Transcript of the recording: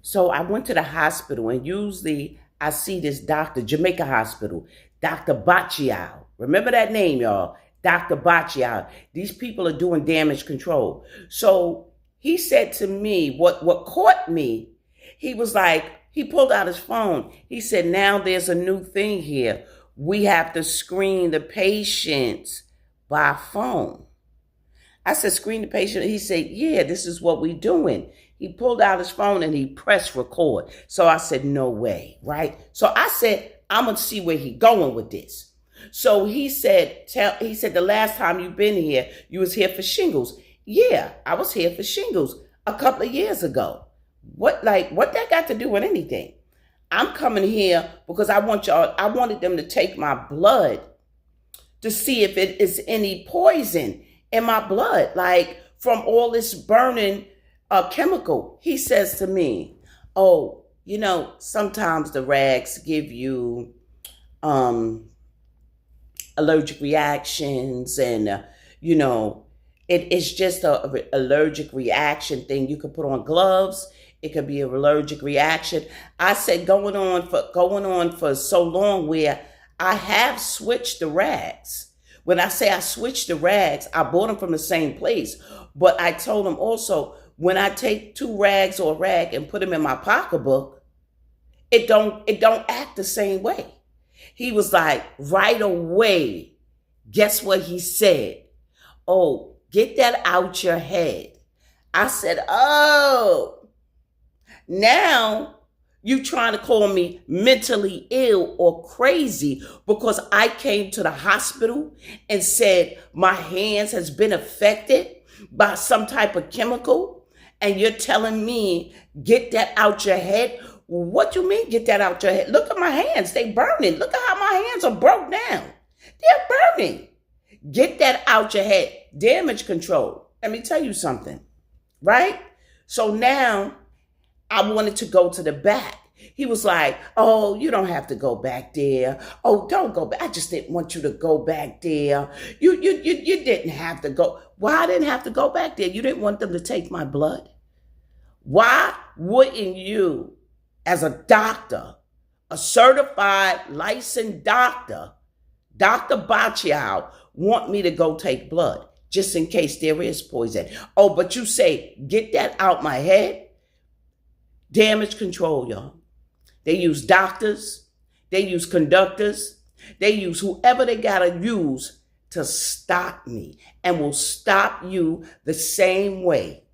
So I went to the hospital, and usually I see this doctor, Jamaica Hospital, Dr. Bachiao. Remember that name, y'all? Dr. Bachiao. These people are doing damage control. So he said to me, what caught me, he was like, he pulled out his phone. He said, now there's a new thing here. We have to screen the patients by phone. I said, screen the patient. He said, yeah, this is what we're doing. He pulled out his phone and he pressed record. So I said, no way, right? So I said, I'm going to see where he going with this. So he said, the last time you've been here, you was here for shingles. Yeah, I was here for shingles a couple of years ago. What that got to do with anything? I'm coming here because I wanted them to take my blood to see if it is any poison in my blood, like from all this burning chemical. He says to me, oh, sometimes the rags give you allergic reactions, and it's just a allergic reaction thing. You could put on gloves. It could be an allergic reaction. I said, going on for so long, where I have switched the rags. When I say I switched the rags, I bought them from the same place. But I told him also, when I take 2 rags or a rag and put them in my pocketbook, it don't act the same way. He was like, right away, guess what he said? Oh, get that out your head. I said, oh, now you trying to call me mentally ill or crazy because I came to the hospital and said my hands has been affected by some type of chemical, and you're telling me get that out your head? What you mean get that out your head? Look at my hands. They burning. Look at how my hands are broke down. They're burning. Get that out your head. Damage control. Let me tell you something, right? So now I wanted to go to the back. He was like, oh, you don't have to go back there. Oh, don't go back. I just didn't want you to go back there. You didn't have to go. Why I didn't have to go back there? You didn't want them to take my blood? Why wouldn't you, as a doctor, a certified licensed doctor, Dr. Bachiao, want me to go take blood just in case there is poison? Oh, but you say, get that out my head? Damage control, y'all. They use doctors. They use conductors. They use whoever they got to use to stop me, and will stop you the same way